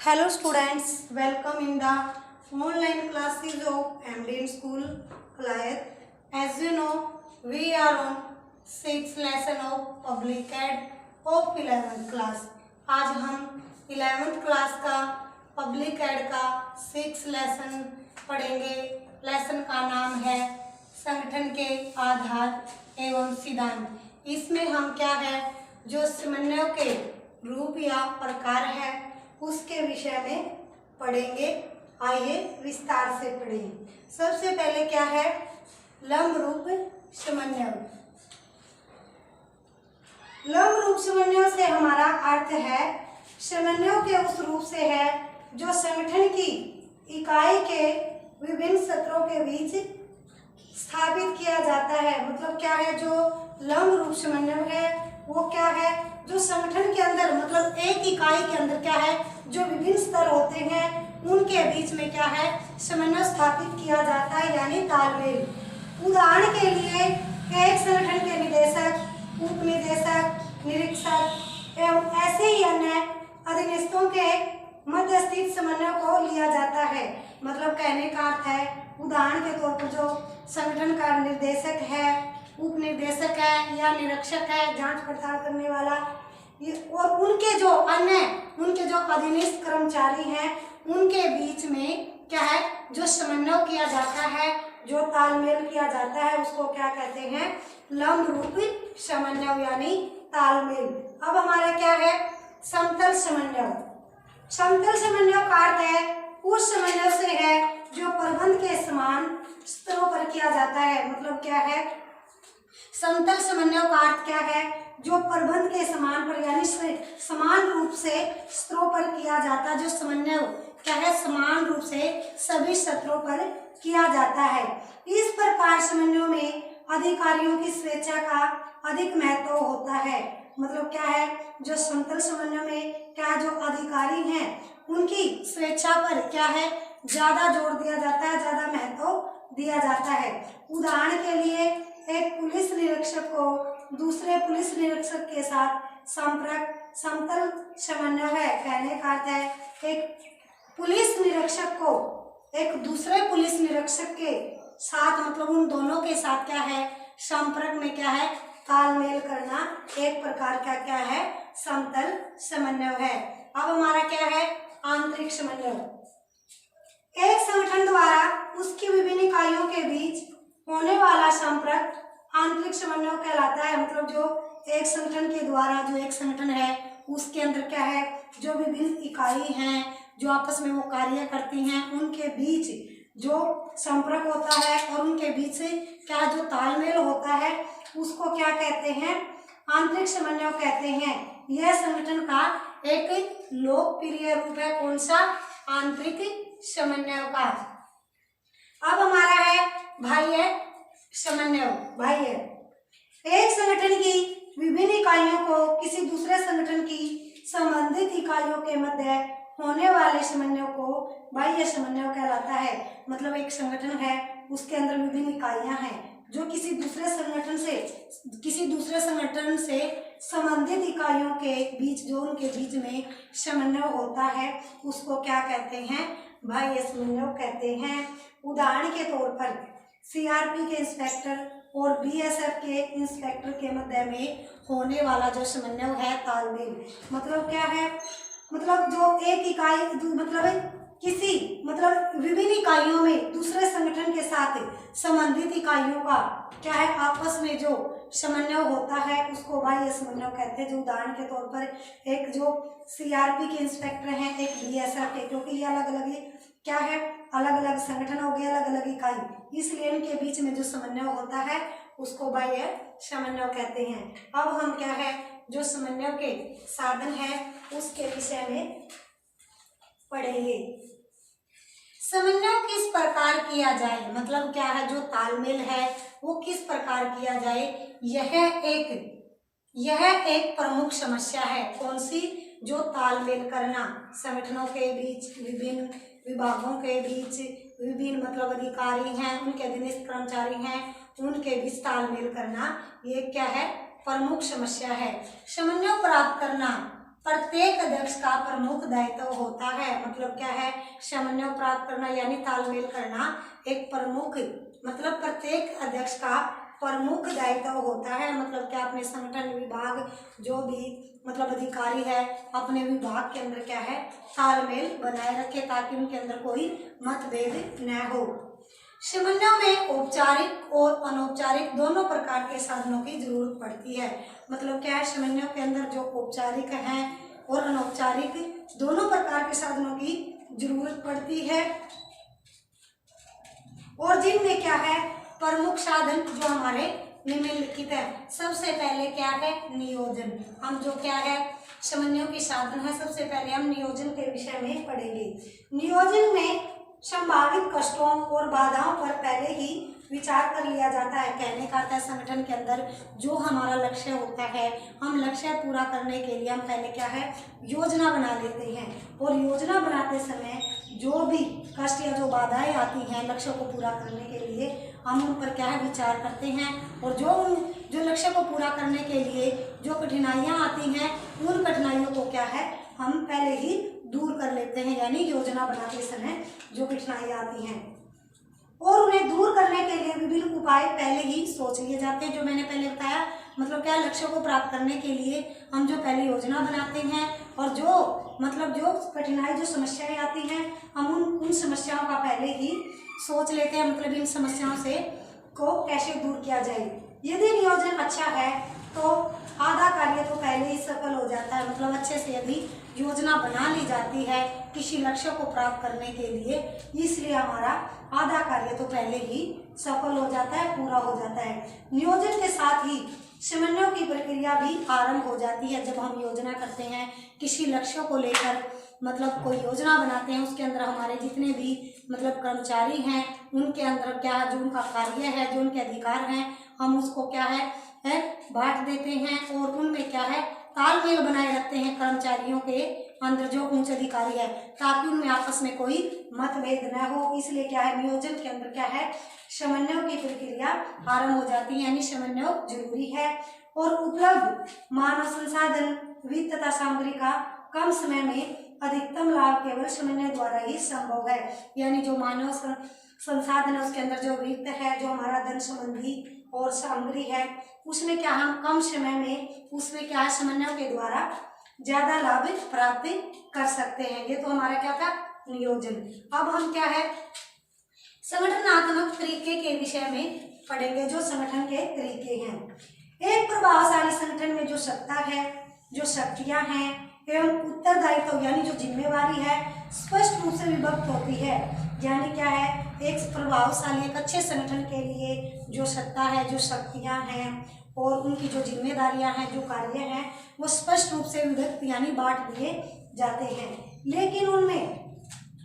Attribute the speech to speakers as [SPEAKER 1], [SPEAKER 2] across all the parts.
[SPEAKER 1] Hello students, welcome in the online classes of MD School Kalayat. As you know, we are on 6th lesson of Public Ed of 11th class. आज हम 11th class का public add का 6th lesson पढ़ेंगे। Lesson का नाम है संगठन के आधार एवं सिद्धांत। इसमें हम क्या है जो समन्वय के रूप या प्रकार है उसके विषय में पढ़ेंगे। आइए विस्तार से पढ़ें। सबसे पहले क्या है लंब रूप समन्वय। लंब रूप समन्वय से हमारा अर्थ है समन्वय के उस रूप से है जो संगठन की इकाई के विभिन्न सत्रों के बीच स्थापित किया जाता है। मतलब क्या है जो लंब रूप समन्वय है वो क्या है जो संगठन के अंदर मतलब एक इकाई के अंदर क्या है जो विभिन्न स्तर होते हैं उनके बीच में क्या है समन्वय स्थापित किया जाता है यानी तालमेल। उदाहरण के लिए एक संगठन के निदेशक, उप निदेशक, निरीक्षक एवं ऐसे ही अन्य अधीनस्थों के मध्य स्थित समन्वय को लिया जाता है। मतलब कहने का अर्थ है उदाहरण के तौर पर जो संगठन का निर्देशक है, उप निर्देशक है या निरीक्षक है, जांच पड़ताल करने वाला, और उनके जो अधीनस्थ कर्मचारी हैं उनके बीच में क्या है जो समन्वय किया जाता है, जो तालमेल किया जाता है उसको क्या कहते हैं लंब रूप समन्वय यानी तालमेल। अब हमारा क्या है समतल समन्वय। समतल समन्वय का अर्थ है उस समन्वय से है जो प्रबंध के समान स्तरों पर किया जाता है। मतलब क्या है समतल समन्वय का अर्थ क्या है जो प्रबंध के समान पर यानी समान रूप से स्तरों पर किया जाता है। जो समन्वय क्या है समान रूप से सभी स्तरों पर किया जाता है। इस प्रकार समन्वय में अधिकारियों की स्वेच्छा का अधिक महत्व होता है। मतलब क्या है जो समतल समन्वय में क्या जो अधिकारी हैं उनकी स्वेच्छा पर क्या है ज्यादा जोर दिया जाता है, ज्यादा महत्व दिया जाता है। उदाहरण के लिए एक पुलिस निरीक्षक को दूसरे पुलिस निरीक्षक के साथ संपर्क समतल समन्वय है। कहने का अर्थ है एक पुलिस निरीक्षक को एक दूसरे पुलिस निरीक्षक के साथ मतलब उन दोनों के साथ क्या है संपर्क में क्या है तालमेल करना एक प्रकार का क्या है समतल समन्वय है। अब हमारा क्या है आंतरिक समन्वय। एक संगठन द्वारा उसकी विभिन्न इकाइयों के बीच होने वाला संपर्क आंतरिक समन्वय कहलाता है। मतलब जो एक संगठन के द्वारा जो एक संगठन है उसके अंदर क्या है जो विभिन्न इकाई हैं जो आपस में वो कार्य करती हैं उनके बीच जो संपर्क होता है और उनके बीच से क्या जो तालमेल होता है उसको क्या कहते हैं आंतरिक समन्वय कहते हैं। यह संगठन का एक लोकप्रिय रूप है। कौन सा आंतरिक समन्वय का। अब हमारा है बाह्य समन्वय। बाह्य एक संगठन की विभिन्न इकाइयों को किसी दूसरे संगठन की संबंधित इकाइयों के मध्य होने वाले समन्वय को बाह्य समन्वय कहलाता है। मतलब एक संगठन है उसके अंदर विभिन्न इकाइयां हैं जो किसी दूसरे संगठन से संबंधित इकाइयों के बीच जो उनके बीच में समन्वय होता है उसको क्या कहते हैं बाह्य समन्वय कहते हैं। उदाहरण के तौर पर सीआरपी के इंस्पेक्टर और बीएसएफ के इंस्पेक्टर के मध्य में होने वाला जो समन्वय है तालमेल। मतलब क्या है मतलब जो एक इकाई मतलब विभिन्न इकाइयों में दूसरे संगठन के साथ संबंधित इकाइयों का क्या है आपस में जो समन्वय होता है उसको बाह्य समन्वय कहते हैं। जो उदाहरण के तौर पर एक जो सीआरपी के इंस्पेक्टर हैं एक बीएसएफ के, क्योंकि ये अलग अलग क्या है अलग अलग संगठन हो गए अलग अलग इकाई, इसलिए इनके बीच में जो समन्वय होता है उसको बाह्य समन्वय कहते हैं। अब हम क्या है जो समन्वय के साधन है उसके विषय में पढ़ेंगे। समन्वय किस प्रकार किया जाए। मतलब क्या है जो तालमेल है वो किस प्रकार किया जाए यह एक प्रमुख समस्या है। कौन सी जो तालमेल करना संगठनों के बीच विभिन्न विभागों के बीच विभिन्न मतलब अधिकारी हैं उनके अधीनस्थ कर्मचारी हैं उनके बीच तालमेल करना ये क्या है प्रमुख समस्या है। समन्वय प्राप्त करना प्रत्येक अध्यक्ष का प्रमुख दायित्व होता है। मतलब क्या है, समन्वय प्राप्त करना यानी तालमेल करना एक प्रमुख, मतलब प्रत्येक अध्यक्ष का प्रमुख दायित्व होता है। मतलब क्या, अपने संगठन विभाग जो भी मतलब अधिकारी है अपने विभाग के अंदर क्या है, तालमेल बनाए रखे ताकि उनके अंदर कोई मतभेद न हो। समन्वय में औपचारिक और अनौपचारिक दोनों प्रकार के साधनों की जरूरत पड़ती है। मतलब क्या है, समन्वय के अंदर जो औपचारिक है और अनौपचारिक दोनों प्रकार के साधनों की जरूरत पड़ती है। और जिनमें क्या है, प्रमुख साधन जो हमारे निम्नलिखित है। सबसे पहले क्या है, नियोजन। हम जो क्या है, समन्वय के साधन है, सबसे पहले हम नियोजन के विषय में पढ़ेंगे। नियोजन में संभावित कष्टों और बाधाओं पर पहले ही विचार कर लिया जाता है। कहने का अर्थ है, संगठन के अंदर जो हमारा लक्ष्य होता है, हम लक्ष्य पूरा करने के लिए हम पहले क्या है, योजना बना लेते हैं। और योजना बनाते समय जो भी कष्ट या जो बाधाएं आती हैं लक्ष्य को पूरा करने के लिए, हम उन पर क्या है, विचार करते हैं। और जो लक्ष्य को पूरा करने के लिए जो कठिनाइयाँ आती हैं, उन कठिनाइयों को क्या है, हम पहले ही दूर कर लेते हैं। यानी योजना बनाते समय जो कठिनाइयाँ आती हैं और उन्हें दूर करने के लिए विभिन्न उपाय पहले ही सोच लिए जाते हैं। जो मैंने पहले बताया, मतलब क्या, लक्ष्यों को प्राप्त करने के लिए हम जो पहले योजना बनाते हैं और जो कठिनाई जो समस्याएं आती हैं, हम उन समस्याओं का पहले ही सोच लेते हैं। मतलब इन समस्याओं से को कैसे दूर किया जाए। यदि नियोजन अच्छा है तो आधा कार्य तो पहले ही सफल हो जाता है। मतलब अच्छे से यदि योजना बना ली जाती है किसी लक्ष्य को प्राप्त करने के लिए, इसलिए हमारा आधा कार्य तो पहले ही सफल हो जाता है, पूरा हो जाता है। नियोजन के साथ ही समन्वय की प्रक्रिया भी आरंभ हो जाती है। जब हम योजना करते हैं किसी लक्ष्य को लेकर, मतलब कोई योजना बनाते हैं, उसके अंदर हमारे जितने भी मतलब कर्मचारी हैं, उनके अंदर क्या है, जो उनका कार्य है, जो उनके अधिकार हैं, हम उसको क्या है बांट देते हैं और उनमें क्या है, तालमेल बनाए रखते हैं कर्मचारियों के अंदर जो उच्च अधिकारी है, ताकि उनमें आपस में कोई मतभेद न हो। इसलिए क्या है, नियोजन के अंदर क्या है, समन्वय की प्रक्रिया आरंभ हो जाती है। यानी समन्वय जरूरी है। और उपलब्ध मानव संसाधन, वित्त तथा सामग्री का कम समय में अधिकतम लाभ केवल समन्वय द्वारा ही संभव है। यानी जो मानव संसाधन है उसके अंदर जो वित्त है, जो हमारा धन संबंधी और सामग्री है, उसमें क्या हम कम समय में उसमें क्या है, समन्वय के द्वारा ज्यादा लाभ प्राप्त कर सकते हैं। ये तो हमारा क्या था, नियोजन। अब हम क्या है, संगठनात्मक तरीके के विषय में पढ़ेंगे। जो संगठन के तरीके हैं, एक प्रभावशाली संगठन में जो सत्ता है, जो शक्तियां हैं एवं उत्तरदायित्व यानी जो जिम्मेवारी है, स्पष्ट रूप से विभक्त होती है। यानी क्या है, एक प्रभावशाली एक अच्छे संगठन के लिए जो सत्ता है, जो शक्तियां हैं और उनकी जो जिम्मेदारियां हैं, जो कार्य हैं, वो स्पष्ट रूप से विभक्त यानी बांट दिए जाते हैं। लेकिन उनमें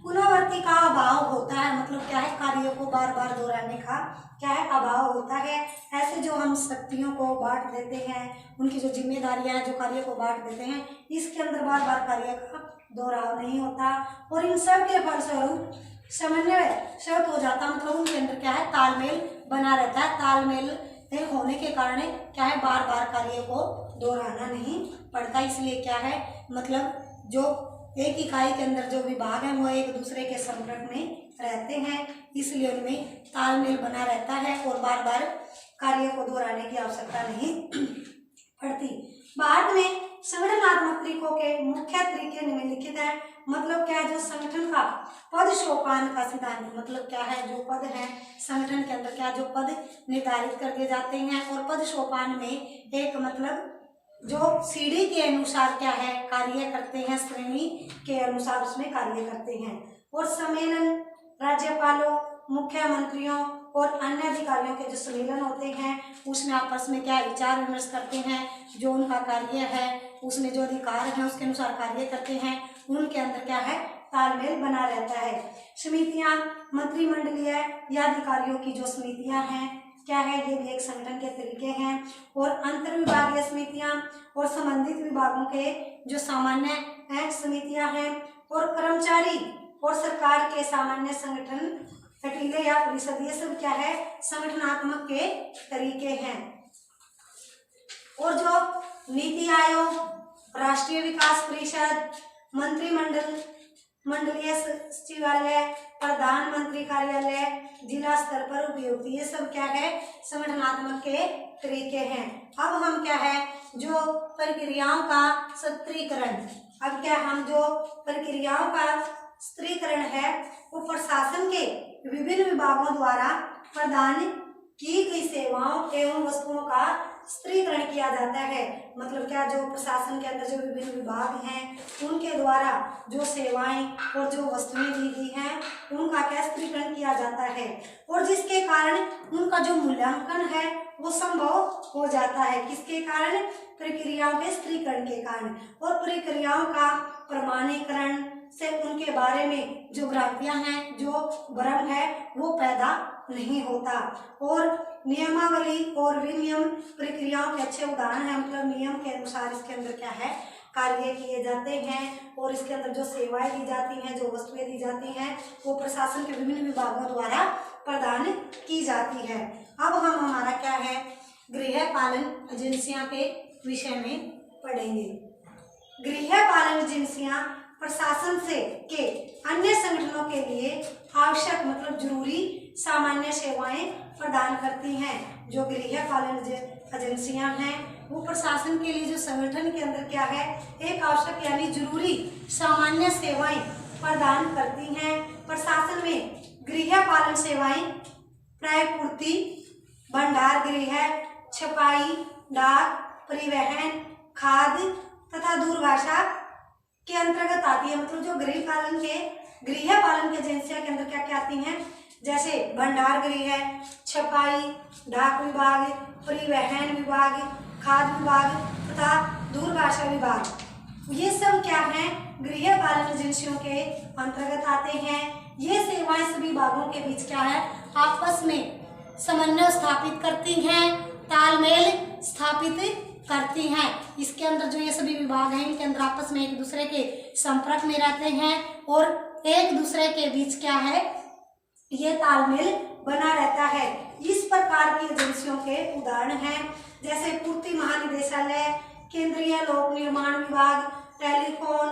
[SPEAKER 1] पुनरावृत्ति का अभाव होता है। मतलब क्या है, कार्यों को बार बार दोहराने का क्या है, अभाव होता है। ऐसे जो हम शक्तियों को बांट देते हैं, उनकी जो जिम्मेदारियां हैं, जो कार्य को बांट देते हैं, इसके अंदर बार बार कार्य का दोहराव नहीं होता और इन सब के फलस्वरूप समन्वय शर्त हो जाता। मतलब उनके अंदर क्या है, तालमेल बना रहता है। तालमेल होने के कारण क्या है, बार बार कार्य को दोहराना नहीं पड़ता। इसलिए क्या है, मतलब जो एक इकाई के अंदर जो विभाग है वो एक दूसरे के संपर्क में रहते हैं, इसलिए उनमें तालमेल बना रहता है और बार बार कार्य को दोहराने की आवश्यकता नहीं पड़ती। भारत में संगठनात्मक तरीकों के मुख्य तरीके निम्नलिखित हैं। मतलब क्या है, जो संगठन का पद सोपान का सिद्धांत, मतलब क्या है, जो पद है संगठन के अंदर क्या जो पद निर्धारित कर दिए जाते हैं और पद सोपान में एक मतलब जो सीढ़ी के अनुसार क्या है, कार्य करते हैं, श्रेणी के अनुसार उसमें कार्य करते हैं। और सम्मेलन राज्यपालों, मुख्यमंत्रियों और अन्य अधिकारियों के जो सम्मेलन होते हैं, उसमें आपस में क्या विचार विमर्श करते हैं, जो उनका कार्य है, उसमें जो अधिकार है उसके अनुसार कार्य करते हैं। उनके अंदर क्या है, तालमेल बना रहता है। समितियां, मंत्रिमंडलीय या अधिकारियों की जो समितियां हैं क्या है, ये भी एक संगठन के तरीके हैं। और अंतर विभागीय समितियां और संबंधित विभागों के जो सामान्य समितियां हैं और कर्मचारी और सरकार के सामान्य संगठन कटीले या परिषद, ये सब क्या है, संगठनात्मक के तरीके हैं। और जो नीति आयोग, राष्ट्रीय विकास परिषद, मंत्रिमंडल, मंडलीय सचिवालय, प्रधानमंत्री कार्यालय, जिला स्तर पर उपयुक्त, ये सब क्या है संगठनात्मक के तरीके हैं। अब हम क्या है जो प्रक्रियाओं का सत्रीकरण, अब क्या हम जो प्रक्रियाओं का सत्रीकरण है वो प्रशासन के विभिन्न विभागों द्वारा प्रदान की गई सेवाओं एवं वस्तुओं का स्त्रीकरण किया जाता है। मतलब क्या जो प्रशासन के अंदर जो विभिन्न विभाग हैं उनके द्वारा जो सेवाएं और जो वस्तुएं दी गई हैं उनका क्या स्त्रीकरण किया जाता है, और जिसके कारण उनका जो मूल्यांकन है वो संभव हो जाता है। किसके कारण? प्रक्रियाओं के स्त्रीकरण के कारण। और प्रक्रियाओं का प्रमाणीकरण से उनके बारे में जो भ्रांतियां हैं, जो भ्रम है वो पैदा नहीं होता। और नियमावली और विनियम प्रक्रियाओं के अच्छे उदाहरण है, मतलब नियम के अनुसार इसके अंदर क्या है कार्य किए जाते हैं, और इसके अंदर जो सेवाएं दी जाती हैं, जो वस्तुएं दी जाती हैं वो प्रशासन के विभिन्न विभागों द्वारा प्रदान की जाती है। अब हम हमारा क्या है गृहपालन एजेंसियां के विषय में पढ़ेंगे। गृहपालन एजेंसियां प्रशासन से के अन्य संगठनों के लिए आवश्यक मतलब जरूरी सामान्य सेवाएं प्रदान करती हैं। जो गृहपालन एजेंसियां हैं वो प्रशासन के लिए जो संगठन के अंदर क्या है एक आवश्यक यानी जरूरी सामान्य सेवाएं प्रदान करती हैं। प्रशासन में गृहपालन सेवाएं प्रायपूर्ति, भंडार गृह, छपाई, डाक, परिवहन, खाद्य तथा दूरभाषा के अंतर्गत आती है। मतलब जो गृहपालन के एजेंसियों के अंदर क्या क्या आती हैं, जैसे भंडार गृह, छपाई, डाक विभाग, परिवहन विभाग, खाद्य विभाग तथा दूरभाषा विभाग, ये सब क्या है गृहपालन एजेंसियों के अंतर्गत आते हैं। ये सेवाएं सभी विभागों के बीच क्या है आपस में समन्वय स्थापित करती हैं, तालमेल स्थापित करती हैं। इसके अंदर जो ये सभी विभाग हैं इनके अंदर आपस में एक दूसरे के संपर्क में रहते हैं और एक दूसरे के बीच क्या है ये तालमेल बना रहता है। इस प्रकार की एजेंसियों के उदाहरण हैं जैसे पूर्ति महानिदेशालय, केंद्रीय लोक निर्माण विभाग, टेलीफोन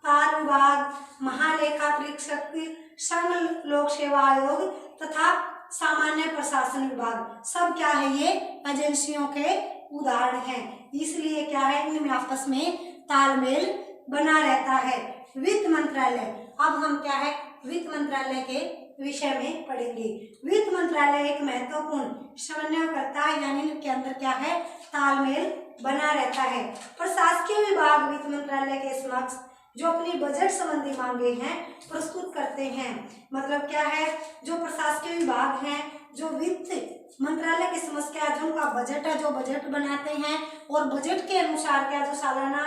[SPEAKER 1] तार विभाग, महालेखा परीक्षक, संघ लोक सेवा आयोग तथा सामान्य प्रशासन विभाग, सब क्या है ये एजेंसियों के उदाहरण हैं। इसलिए क्या है इनमें आपस में तालमेल बना रहता है। वित्त मंत्रालय, अब हम क्या है वित्त मंत्रालय के विषय में पढ़ेंगे। वित्त मंत्रालय एक महत्वपूर्ण समन्वयकर्ता है, यानी इनके अंदर क्या है तालमेल बना रहता है। प्रशासकीय विभाग वित्त मंत्रालय के समक्ष जो अपनी बजट संबंधी मांगे हैं प्रस्तुत करते हैं। मतलब क्या है जो प्रशासकीय विभाग हैं जो वित्त मंत्रालय की समस्या जो उनका बजट है जो बजट बनाते हैं और बजट के अनुसार क्या जो सालाना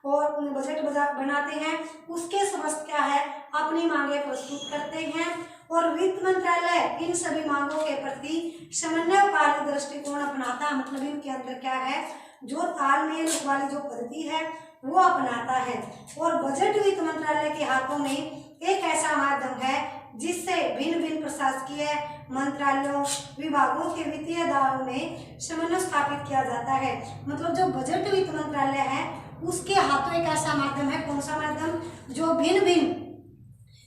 [SPEAKER 1] और बजट बनाते हैं उसके समस्त क्या है अपनी मांगे प्रस्तुत करते हैं। और वित्त मंत्रालय इन सभी मांगों के प्रति समन्वयकारी दृष्टिकोण अपनाता है। मतलब इनके अंदर क्या है जो तालमेल वाली जो पद्धति है वो अपनाता है। और बजट वित्त मंत्रालय के हाथों में एक ऐसा माध्यम है जिससे भिन्न भिन्न प्रशासकीय मंत्रालयों विभागों के वित्तीय दावों में समन्वय स्थापित किया जाता है। मतलब जो बजट वित्त मंत्रालय है उसके हाथों एक ऐसा माध्यम है, कौन सा माध्यम, जो भिन्न भिन्न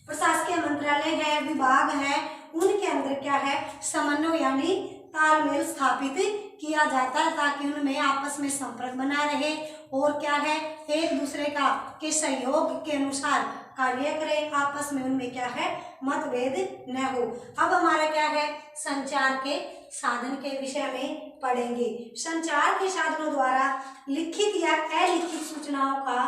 [SPEAKER 1] प्रशासकीय मंत्रालय है विभाग है उनके अंदर क्या है समन्वय यानी तालमेल स्थापित किया जाता है ताकि उनमें आपस में संपर्क बना रहे और क्या है एक दूसरे का के सहयोग के अनुसार कार्य करें, आपस में उनमें क्या है मतभेद न हो। अब हमारा क्या है संचार के साधन के विषय में पढ़ेंगे। संचार के साधनों द्वारा लिखित या अलिखित सूचनाओं का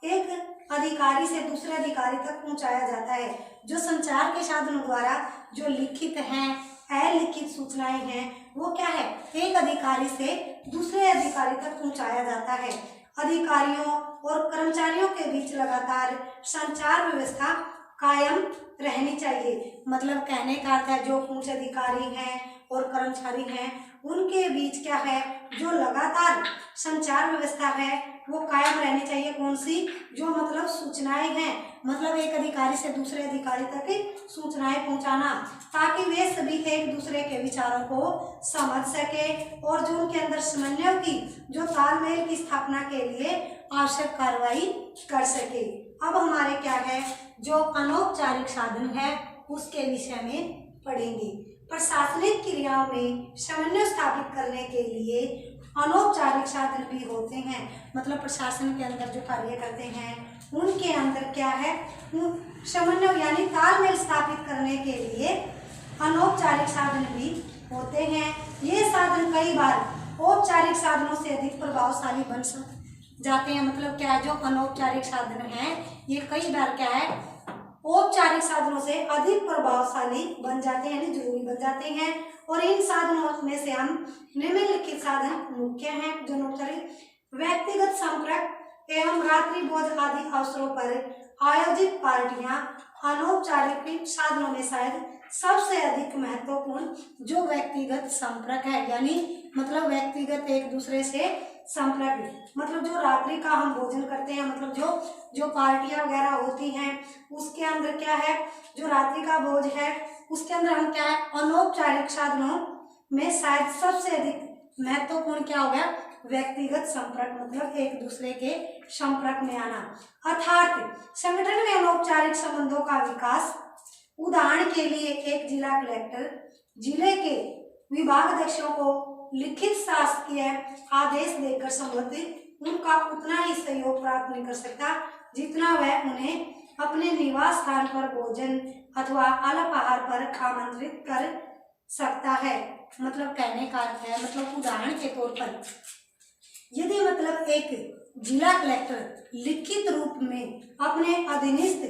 [SPEAKER 1] एक अधिकारी से दूसरे अधिकारी तक पहुंचाया जाता है। जो संचार के साधनों द्वारा जो लिखित हैं अलिखित सूचनाएं हैं वो क्या है एक अधिकारी से दूसरे अधिकारी तक पहुंचाया जाता है। अधिकारियों और कर्मचारियों के बीच लगातार संचार व्यवस्था कायम रहनी चाहिए। मतलब कहने का अर्थ है जो उच्च अधिकारी हैं और कर्मचारी हैं उनके बीच क्या है जो लगातार संचार व्यवस्था है वो कायम रहनी चाहिए। कौन सी, जो मतलब सूचनाएं हैं, मतलब एक अधिकारी से दूसरे अधिकारी तक सूचनाएं पहुंचाना ताकि वे सभी एक दूसरे के विचारों को समझ सके और जो उनके अंदर समन्वय की जो तालमेल की स्थापना के लिए आवश्यक कार्रवाई कर सके। अब हमारे क्या है, जो अनौपचारिक साधन है उसके विषय में पढ़ेंगे। प्रशासनिक क्रियाओं में समन्वय स्थापित करने के लिए अनौपचारिक साधन भी होते हैं। मतलब प्रशासन के अंदर जो कार्य करते हैं उनके अंदर क्या है, समन्वय यानी तालमेल स्थापित करने के लिए अनौपचारिक साधन भी होते हैं। ये साधन कई बार औपचारिक साधनों से अधिक प्रभावशाली बन जाते हैं। मतलब क्या है, जो अनौपचारिक साधन हैं ये कई बार क्या है, औपचारिक साधनों से अधिक प्रभावशाली बन जाते हैं, यानी जरूरी बन जाते हैं। और इन साधनों में से हम निम्नलिखित साधन मुख्य हैं जो अनौपचारिक: व्यक्तिगत संपर्क एवं रात्रि भोज आदि अवसरों पर आयोजित पार्टियां अनौपचारिक साधनों में शायद सबसे अधिक महत्वपूर्ण जो व्यक्तिगत संपर्क है, यानी मतलब व्यक्तिगत एक दूसरे से संपर्क, मतलब जो रात्रि का हम भोजन करते हैं, मतलब जो पार्टियां वगैरह होती हैं उसके अंदर क्या है, जो रात्रि का भोज है उसके अंदर हम क्या है, अनौपचारिक साधनों में शायद सबसे अधिक महत्वपूर्ण क्या हो गया, व्यक्तिगत संपर्क, मतलब एक दूसरे के संपर्क में आना। अर्थात संगठन में अनौपचारिक संबंधों का विकास। उदाहरण के लिए एक जिला कलेक्टर जिले के विभागाध्यक्षों को लिखित शासकीय आदेश देकर संबंधित उनका उतना ही सहयोग प्राप्त नहीं कर सकता जितना वह उन्हें अपने निवास स्थान पर भोजन अथवा अल्पाहार पर आमंत्रित कर सकता है। मतलब कहने का अर्थ है, मतलब उदाहरण के तौर पर यदि मतलब एक जिला कलेक्टर लिखित रूप में अपने अधीनस्थ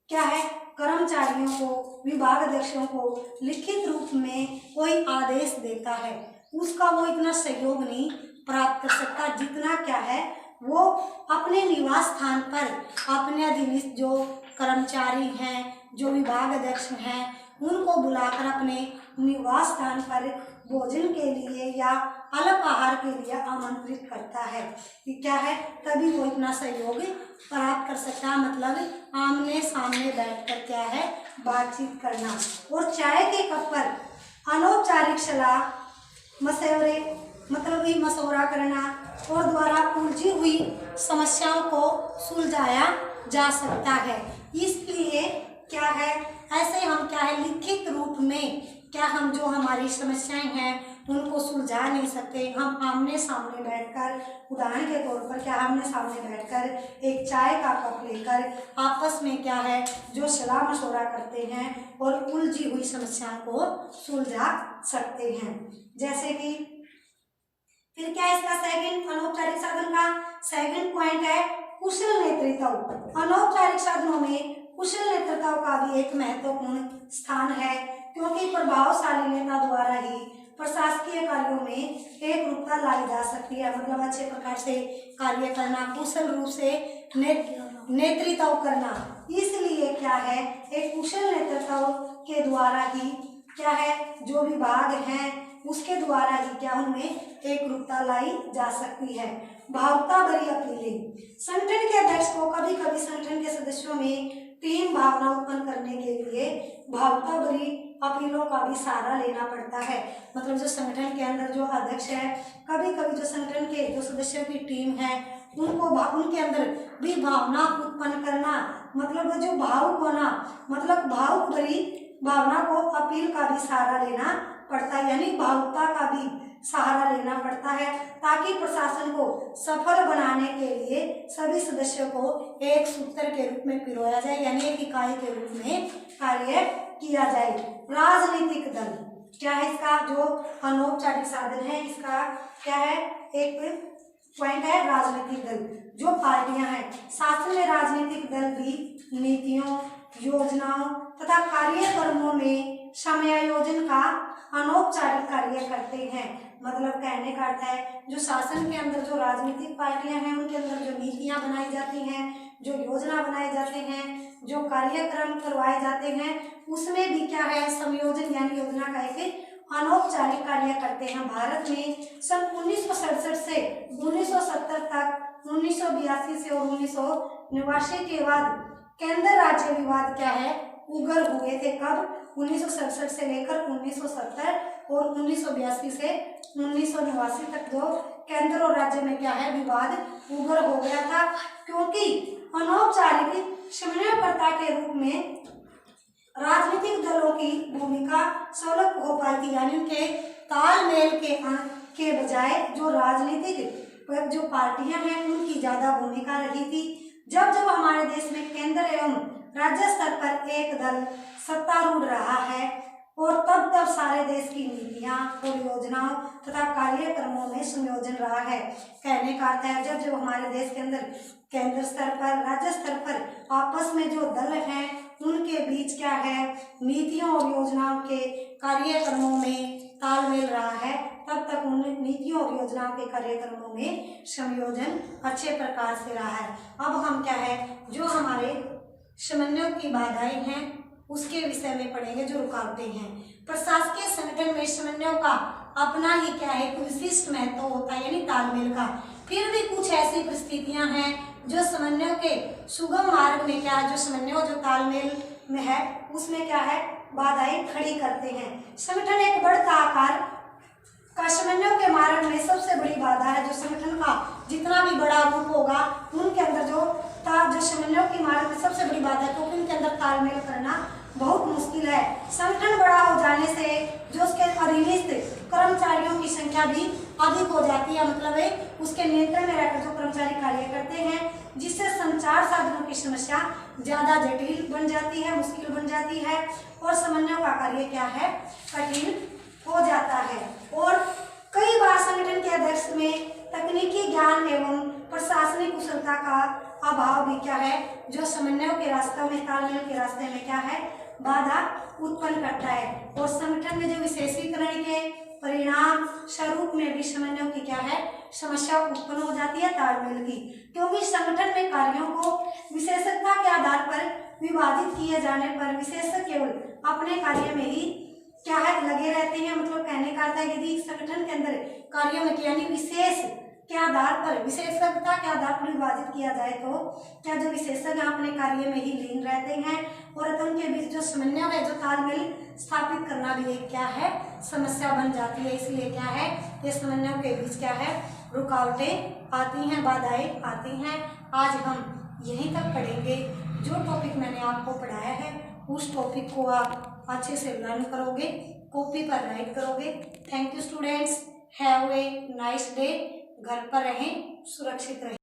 [SPEAKER 1] क्या है कर्मचारियों को, विभागाध्यक्षों को लिखित रूप में कोई आदेश देता है, उसका वो इतना सहयोग नहीं प्राप्त कर सकता जितना क्या है वो अपने निवास स्थान पर अपने अधीनस्थ जो कर्मचारी हैं, जो विभागाध्यक्ष हैं, उनको बुलाकर अपने निवास स्थान पर भोजन के लिए या अल्पाहार के लिए आमंत्रित करता है कि क्या है, तभी वो इतना सहयोग प्राप्त कर सकता है। मतलब आमने सामने बैठकर क्या है, बातचीत करना। और चाय के कप पर अनौपचारिक सलाह मशवरे, मतलब ये मशवरा करना और द्वारा उलझी हुई समस्याओं को सुलझाया जा सकता है। इसलिए क्या है, ऐसे हम क्या है लिखित रूप में क्या हम जो हमारी समस्याएं हैं उनको सुलझा नहीं सकते, हम आमने सामने बैठकर, उदाहरण के तौर पर क्या आमने सामने बैठकर एक चाय का कप लेकर आपस में क्या है जो सलाह मशवरा करते हैं और उलझी हुई समस्याओं को सुलझा सकते हैं। जैसे कि फिर क्या है इसका सेकंड अनौपचारिक साधन का सेकंड पॉइंट है कुशल नेतृत्व। अनौपचारिक साधनों में कुशल नेतृत्व का भी एक महत्वपूर्ण स्थान है, क्योंकि प्रभावशाली नेता द्वारा ही प्रशासकीय कार्यों में एक रूपता लाई जा सकती है। मतलब अच्छे प्रकार से कार्य करना, कुशल रूप से नेतृत्व करना। इसलिए क्या है, एक कुशल नेतृत्व के द्वारा ही क्या है जो विभाग हैं उसके द्वारा ही क्या उनमें एक रूपता लाई जा सकती है। भावुकता भरी अपीलें। संगठन के अध्यक्ष को कभी कभी संगठन के सदस्यों में टीम भावना उत्पन्न करने के लिए भावुकता भरी अपीलों का भी सहारा लेना पड़ता है। मतलब जो संगठन के अंदर जो अध्यक्ष है, कभी कभी जो संगठन के जो सदस्यों की टीम है उनको उनके अंदर भी भावना उत्पन्न करना, मतलब जो भावुक होना, मतलब भावुक भरी भावना को अपील का भी सहारा लेना पड़ता है, यानी भावुकता का भी सहारा लेना पड़ता है ताकि प्रशासन को सफल बनाने के लिए सभी सदस्यों को एक सूत्र के रूप में पिरोया जाए, यानी एक इकाई के रूप में कार्य किया जाए। राजनीतिक दल क्या है, इसका जो अनौपचारिक साधन है इसका क्या है, एक पॉइंट है राजनीतिक दल। जो पार्टियां हैं शासन में राजनीतिक दल भी नीतियों, योजनाओं तथा कार्यक्रमों में समायोजन का अनौपचारिक कार्य करते हैं। मतलब कहने का अर्थ है जो शासन के अंदर जो राजनीतिक पार्टियां हैं उनके अंदर जो नीतियां बनाई जाती हैं, जो योजना बनाए जाते हैं, जो कार्यक्रम करवाए जाते हैं, उसमें भी क्या है संयोजन यानी योजना का एक अनौपचारिक कार्य करते हैं। भारत में सन 1967 से 1970 तक, 1982 से और 1989 के बाद केंद्र राज्य विवाद क्या है उग्र हुए थे। कब? 1967 से लेकर 1970 और 1982 से 1989 तक जो केंद्र और राज्य में क्या है विवाद उग्र हो गया था, क्योंकि अनौपचारिक समन्वयकर्ता के रूप में राजनीतिक दलों की भूमिका सुलभ हो पाई थी, यानी उनके तालमेल के बजाय जो राजनीतिक जो पार्टियां हैं उनकी ज्यादा भूमिका रही थी। जब जब हमारे देश में केंद्र एवं राज्य स्तर पर एक दल सत्तारूढ़ रहा है और तब तब सारे देश की नीतियां और योजनाओं तथा कार्यक्रमों में संयोजन रहा है। कहने का अर्थ है जब जब हमारे देश के अंदर केंद्र स्तर पर राज्य स्तर पर आपस में जो दल हैं उनके बीच क्या है नीतियों और योजनाओं के कार्यक्रमों में तालमेल रहा है, तब तक उन नीतियों और योजनाओं के कार्यक्रमों में संयोजन अच्छे प्रकार से रहा है। अब हम क्या है जो हमारे समन्वय की बाधाएं हैं उसके विषय में पढ़ेंगे, जो रुकावटें हैं। प्रशासकीय संगठन में समन्वय का अपना ही क्या है विशिष्ट महत्व होता है, यानी तालमेल का। फिर भी कुछ ऐसी परिस्थितियां हैं जो समन्वय के सुगम मार्ग में क्या है जो समन्वय जो तालमेल में है उसमें क्या है बाधाएं खड़ी करते हैं। संगठन एक बढ़ता आकार का समन्वय के मार्ग में सबसे बड़ी बाधा है। जो संगठन का जितना भी बड़ा रूप होगा उनके अंदर जो समन्वय के मार्ग में सबसे बड़ी बाधा है, क्योंकि उनके अंदर तालमेल करना बहुत मुश्किल है। संगठन बड़ा हो जाने से जो उसके अधीनस्थ कर्मचारियों की संख्या भी अधिक हो जाती है, मतलब है उसके नियंत्रण में रहकर जो कर्मचारी कार्य करते हैं, जिससे संचार साधनों की समस्या ज्यादा जटिल बन जाती है, मुश्किल बन जाती है और समन्वय का कार्य क्या है कठिन हो जाता है। और कई बार संगठन के अध्यक्ष में तकनीकी ज्ञान एवं प्रशासनिक कुशलता का अभाव भी क्या है जो समन्वय के रास्ते में तालमेल के रास्ते में क्या है बाधा उत्पन्न करता है। और संगठन में जो विशेषीकरण के परिणाम स्वरूप में भी समन्वय की क्या है समस्या उत्पन्न हो जाती है तालमेल की, क्योंकि संगठन में कार्यों को विशेषज्ञता के आधार पर विभाजित किए जाने पर विशेषज्ञ केवल अपने कार्य में ही क्या है लगे रहते हैं। मतलब कहने का अर्थ है यदि संगठन के अंदर कार्यों में यानी विशेष के आधार पर विशेषज्ञता के आधार पर विभाजित किया जाए तो क्या जो विशेषज्ञ अपने कार्य में ही लीन रहते हैं और उनके बीच जो समन्वय है जो तालमेल स्थापित करना भी एक क्या है समस्या बन जाती है। इसलिए क्या है ये समन्वय के बीच क्या है रुकावटें आती हैं, बाधाएं आती हैं। आज हम यहीं तक पढ़ेंगे। जो टॉपिक मैंने आपको पढ़ाया है उस टॉपिक को आप अच्छे से लर्न करोगे, कॉपी पर राइट करोगे। Thank you students, have a nice day. घर पर रहें, सुरक्षित रहें।